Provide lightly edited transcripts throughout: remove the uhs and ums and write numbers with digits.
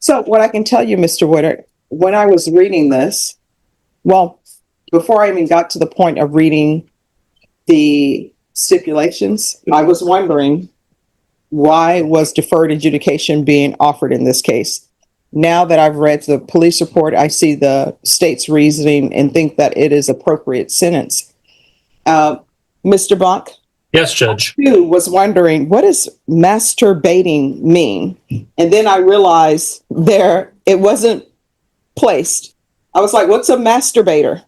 So what I can tell you, Mr. Woodard, when I was reading this, well, before I even got to the point of reading the stipulations, I was wondering why was deferred adjudication being offered in this case? Now that I've read the police report, I see the state's reasoning and think that it is appropriate sentence. Mr. Bach? Yes, Judge. I too was wondering, what does masturbating mean? And then I realized it wasn't placed. I was like, what's a masturbator?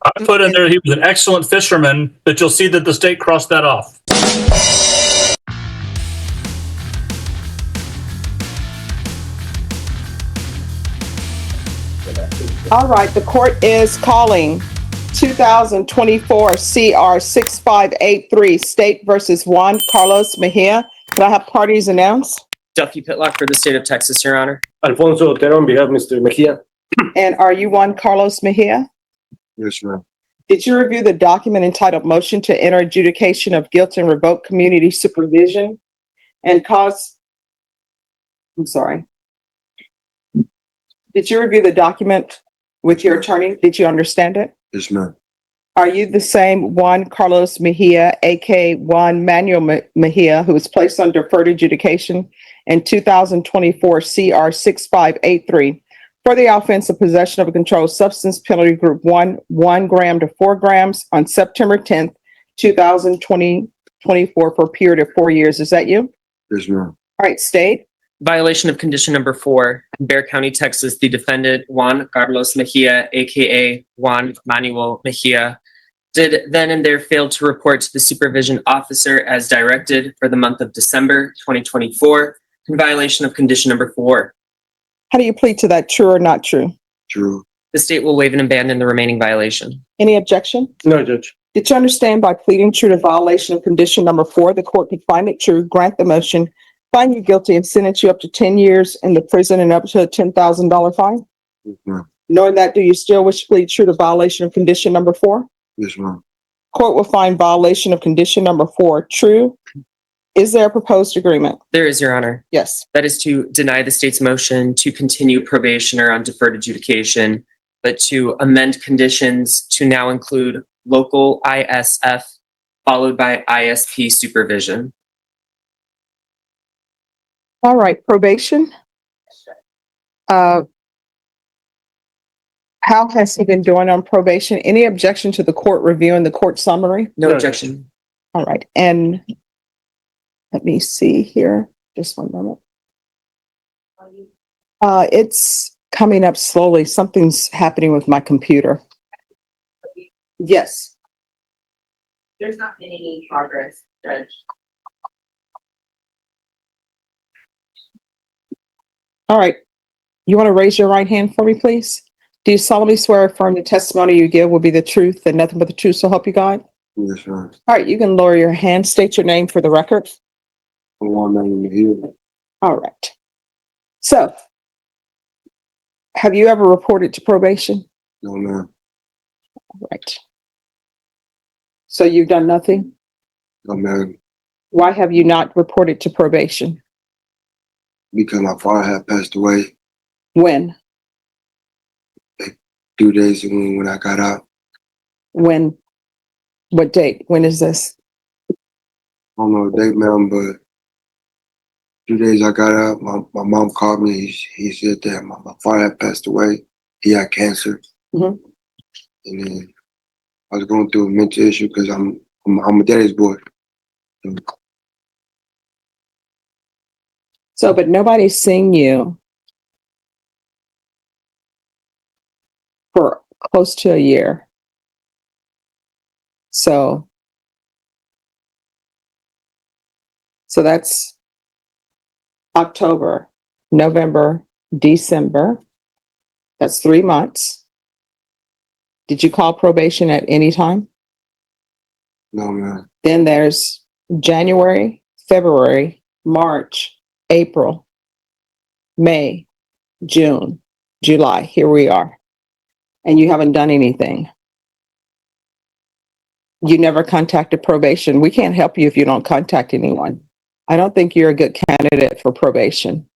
I put in there he was an excellent fisherman, but you'll see that the state crossed that off. All right, the court is calling 2024 CR 6583 State versus Juan Carlos Mejia. Can I have parties announced? Duffy Pitlock for the state of Texas, Your Honor. Alfonso Otero on behalf of Mr. Mejia. And are you Juan Carlos Mejia? Yes, ma'am. Did you review the document entitled Motion to Enter Adjudication of Guilt and Revoke Community Supervision and cause? I'm sorry. Did you review the document with your attorney? Did you understand it? Yes, ma'am. Are you the same Juan Carlos Mejia, aka Juan Manuel Mejia, who was placed on deferred adjudication in 2024 CR 6583 for the offense of possession of a controlled substance, penalty group 1 gram to 4 grams on September 10th, 2024 for a period of 4 years? Is that you? Yes, ma'am. All right, state. Violation of condition number 4, in Bexar County, Texas, the defendant, Juan Carlos Mejia, aka Juan Manuel Mejia, did then and there fail to report to the supervision officer as directed for the month of December 2024 in violation of condition number 4. How do you plead to that, true or not true? True. The state will waive and abandon the remaining violation. Any objection? No, Judge. Did you understand by pleading true to violation of condition number 4, the court could find it true, grant the motion, find you guilty, and sentence you up to 10 years in the prison and up to a $10,000 fine? Yes, ma'am. Knowing that, do you still wish to plead true to violation of condition number 4? Yes, ma'am. Court will find violation of condition number 4 true. Is there a proposed agreement? There is, Your Honor. Yes. That is to deny the state's motion to continue probationer on deferred adjudication, but to amend conditions to now include local ISF followed by ISP supervision. All right, probation. How has he been doing on probation? Any objection to the court reviewing the court summary? No No. objection. All right, and let me see here, just one moment. It's coming up slowly. Something's happening with my computer. Yes. There's not been any progress, Judge. All right. You want to raise your right hand for me, please? Do you solemnly swear or affirm the testimony you give will be the truth and nothing but the truth, so help you God? Yes, ma'am. All right, you can lower your hand, state your name for the record. Juan Manuel Mejia. All right. So, have you ever reported to probation? No, ma'am. All right. So you've done nothing? No, ma'am. Why have you not reported to probation? Because my father had passed away When? 2 days ago when I got out. When? What date? When is this? I don't know the date, ma'am, but 2 days I got out, my mom called me. He said that my father had passed away. He had cancer. Mhm. And then I was going through a mental issue because I'm a daddy's boy. So, but nobody's seen you for close to a year. So that's October, November, December. That's 3 months. Did you call probation at any time? No, man. Then there's January, February, March, April, May, June, July. Here we are. And you haven't done anything. You never contacted probation. We can't help you if you don't contact anyone. I don't think you're a good candidate for probation.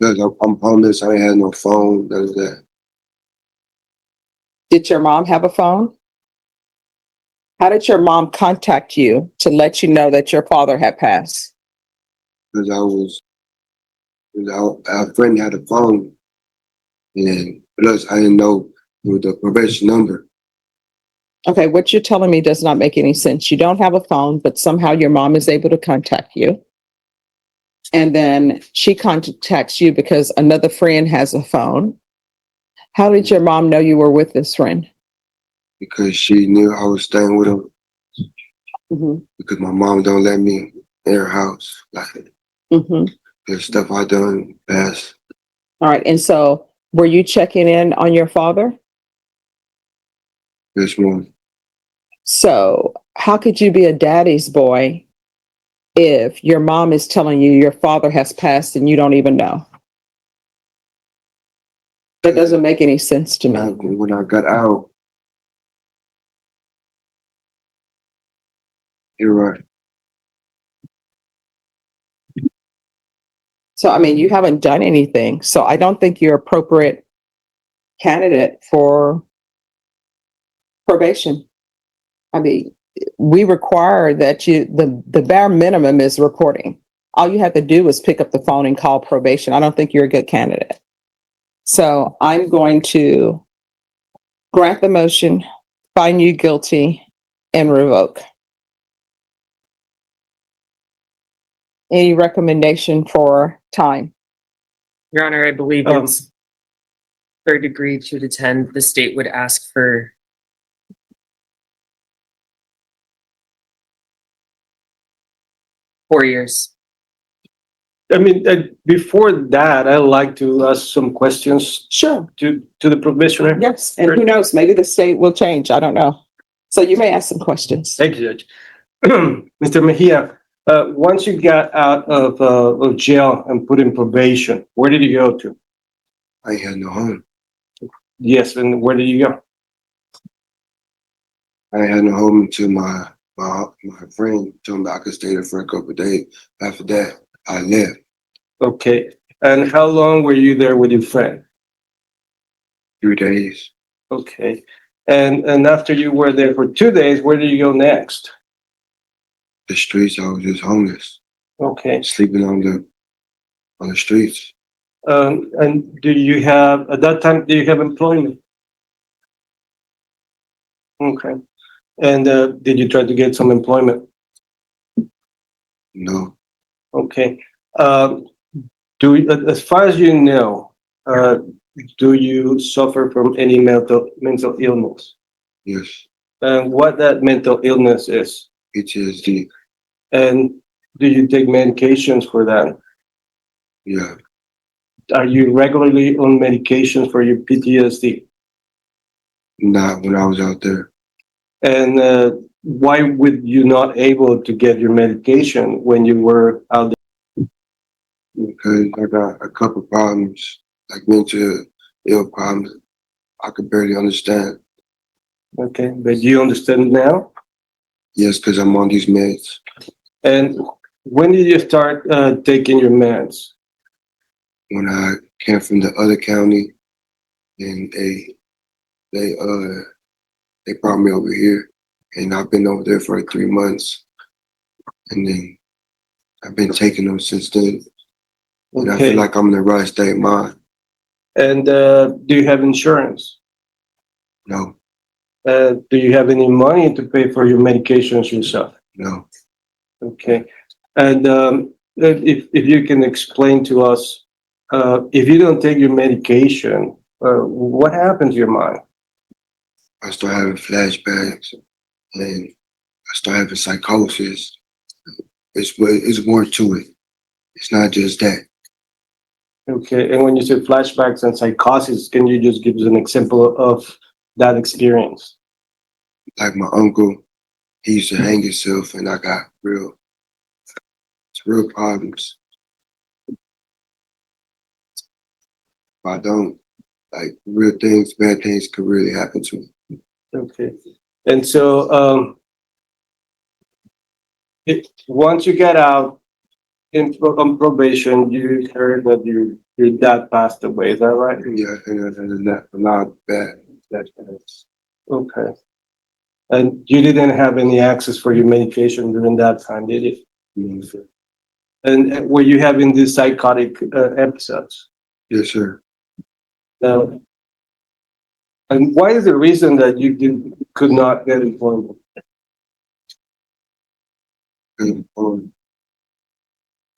Because I'm homeless, I ain't had no phone, none of that. Did your mom have a phone? How did your mom contact you to let you know that your father had passed? Because our friend had a phone, and plus I didn't know with the probation number. Okay, what you're telling me does not make any sense. You don't have a phone, but somehow your mom is able to contact you. And then she contacts you because another friend has a phone. How did your mom know you were with this friend? Because she knew I was staying with him. Mm-hmm. Because my mom don't let me in her house. Like, Mm-hmm. there's stuff I done past. All right. And so were you checking in on your father? This one. So how could you be a daddy's boy if your mom is telling you your father has passed and you don't even know? That doesn't make any sense to me. When I got out, you're right. So, I mean, you haven't done anything. So I don't think you're appropriate candidate for probation. I mean, we require that the bare minimum is reporting. All you have to do is pick up the phone and call probation. I don't think you're a good candidate. So I'm going to grant the motion, find you guilty, and revoke. Any recommendation for time? Your Honor, I believe Oh. it's third degree 2 to 10. The state would ask for 4 years. I mean, before that, I'd like to ask some questions Sure. to the probationer. Yes. And who knows, maybe the state will change. I don't know. So you may ask some questions. Thank you, Judge. Mr. Mejia, once you got out of jail and put in probation, where did you go to? I ain't had no home. Yes, and where did you go? I ain't had no home until my friend told me I could stay there for a couple of days. After that, I left. Okay, and how long were you there with your friend? 3 days. Okay, and after you were there for 2 days, where did you go next? The streets, I was just homeless, Okay, sleeping on the streets. and do you have, at that time, do you have employment? Okay, and did you try to get some employment? No, Okay. As far as you know, do you suffer from any mental illness? yes, And what that mental illness is? PTSD. And do you take medications for that? Yeah, Are you regularly on medications for your PTSD? not when I was out there. And why would you not able to get your medication when you were out Because I got a couple problems, like mental ill problems. I could barely understand. there? Okay, but you understand now? Yes, because I'm on these meds. And when did you start taking your meds? When I came from the other county, and they brought me over here, and I've been over there for like 3 months, and then I've been taking them since then. And I Okay. feel like I'm in the right state of mind. And do you have insurance? No, Do you have any money to pay for your medications yourself? no. Okay. And if you can explain to us, if you don't take your medication, what happens to your mind? I start having flashbacks, and I start having psychosis. It's more to it. It's not just that. Okay. And when you say flashbacks and psychosis, can you just give us an example of that experience? Like my uncle, he used to hang himself, and I got real problems. If I don't, like real things, bad things could really happen to me. Okay. And so, once you get out, on probation, you heard that your dad passed away, is that right? Yeah, and that a lot bad. That's Okay. And you didn't have any access for your medication during that time, did you? yes, sir. And were you having these psychotic episodes? Yes, sir. No. And why is the reason that could not get employment? And,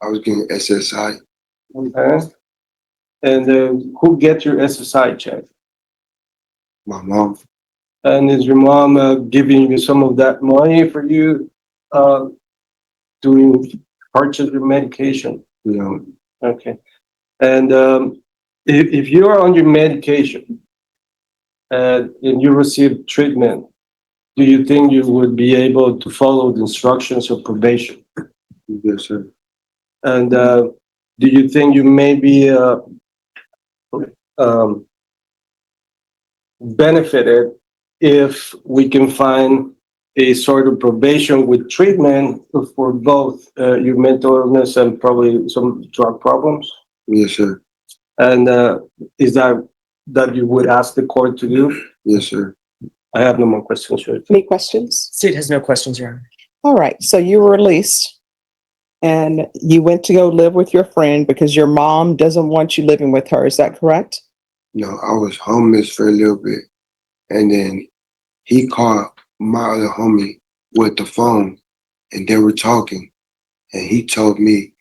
I was getting SSI. Okay. And who gets your SSI check? My mom. And is your mom giving you some of that money for you to purchase your medication? You know, Okay. And if you are on your medication and you receive treatment, do you think you would be able to follow the instructions of probation? yes, sir. And do you think you may be benefited if we can find a sort of probation with treatment for both your mental illness and probably some drug problems? Yes, sir. And is that you would ask the court to do? Yes, sir. I have no more questions, Judge. Any questions? State has no questions, Your Honor. All right, so you were released and you went to go live with your friend because your mom doesn't want you living with her. Is that correct? No, I was homeless for a little bit. And then he called my other homie with the phone and they were talking. And he told me,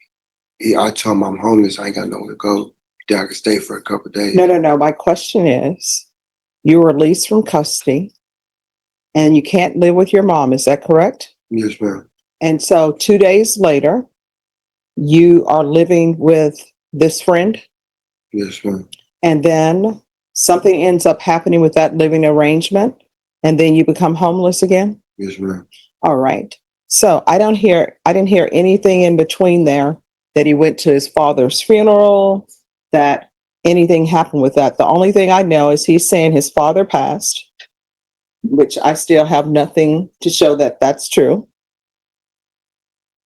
I told him I'm homeless, I ain't got nowhere to go. That I could stay for a couple of days. No. My question is, you were released from custody and you can't live with your mom. Is that correct? Yes, ma'am. And so 2 days later, you are living with this friend, Yes, ma'am. and then something ends up happening with that living arrangement, and then you become homeless again. Yes, ma'am. All right. So I didn't hear anything in between there that he went to his father's funeral, that anything happened with that. The only thing I know is he's saying his father passed, which I still have nothing to show that that's true.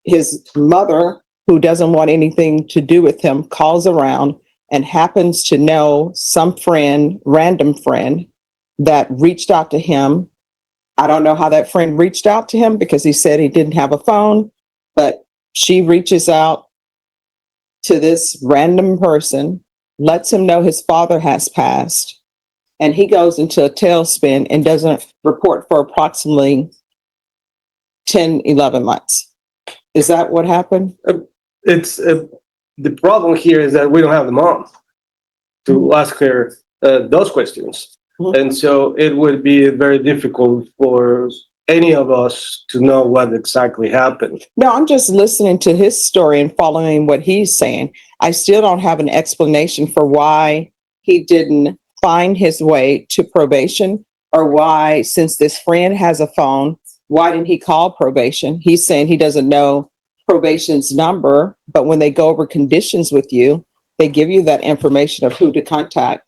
His mother, who doesn't want anything to do with him, calls around and happens to know some friend, random friend, that reached out to him. I don't know how that friend reached out to him because he said he didn't have a phone, but she reaches out to this random person, lets him know his father has passed, and he goes into a tailspin and doesn't report for approximately 10, 11 months. Is that what happened? It's the problem here is that we don't have the mom to ask her those questions. Mhm. And so it would be very difficult for any of us to know what exactly happened. No, I'm just listening to his story and following what he's saying. I still don't have an explanation for why he didn't find his way to probation, or why, since this friend has a phone, why didn't he call probation? He's saying he doesn't know probation's number, but when they go over conditions with you, they give you that information of who to contact.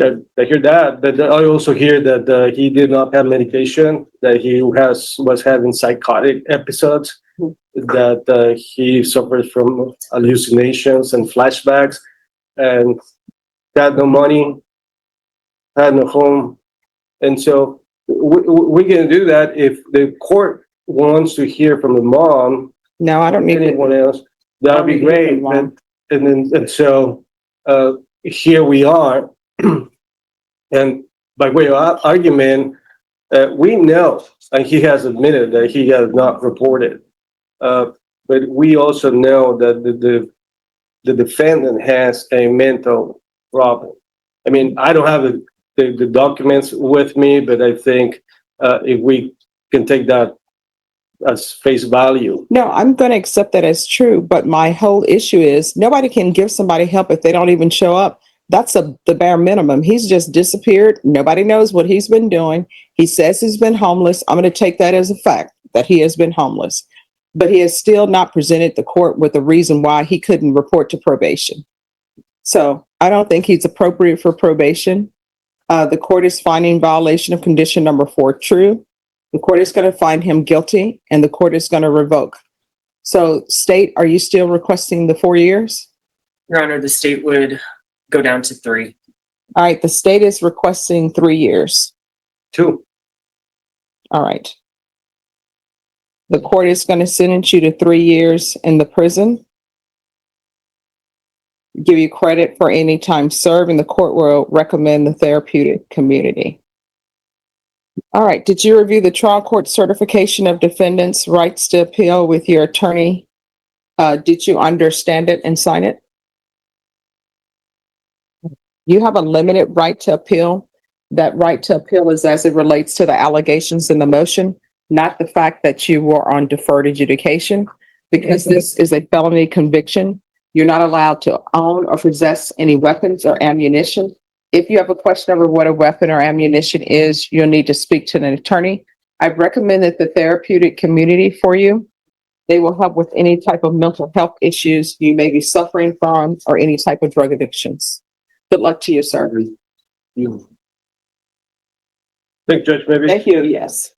I hear that, but I also hear that he did not have medication, that he was having psychotic episodes, that he suffered from hallucinations and flashbacks, and had no money, had no home. And so we can do that if the court wants to hear from the mom, No, I don't need anyone it. else, that'd be I don't need great. the mom. And so here we are. And by way of argument, we know, and he has admitted that he has not reported, but we also know that the defendant has a mental problem. I mean, I don't have the documents with me, but I think if we can take that as face value. No, I'm going to accept that as true. But my whole issue is nobody can give somebody help if they don't even show up. That's the bare minimum. He's just disappeared. Nobody knows what he's been doing. He says he's been homeless. I'm going to take that as a fact that he has been homeless. But he has still not presented the court with a reason why he couldn't report to probation. So I don't think he's appropriate for probation. The court is finding violation of condition number 4 true. The court is going to find him guilty, and the court is going to revoke. So state, are you still requesting the 4 years? Your Honor, the state would go down to 3. All right, the state is requesting 3 years. 2. All right. The court is going to sentence you to 3 years in the prison. Give you credit for any time served, and the court will recommend the therapeutic community. All right, did you review the trial court certification of defendants' rights to appeal with your attorney? Did you understand it and sign it? You have a limited right to appeal. That right to appeal is as it relates to the allegations in the motion, not the fact that you were on deferred adjudication. Because this is a felony conviction, you're not allowed to own or possess any weapons or ammunition. If you have a question over what a weapon or ammunition is, you'll need to speak to an attorney. I've recommended the therapeutic community for you. They will help with any type of mental health issues you may be suffering from or any type of drug addictions. Good luck to you, sir. Thank you, Judge, maybe. Thank you, yes.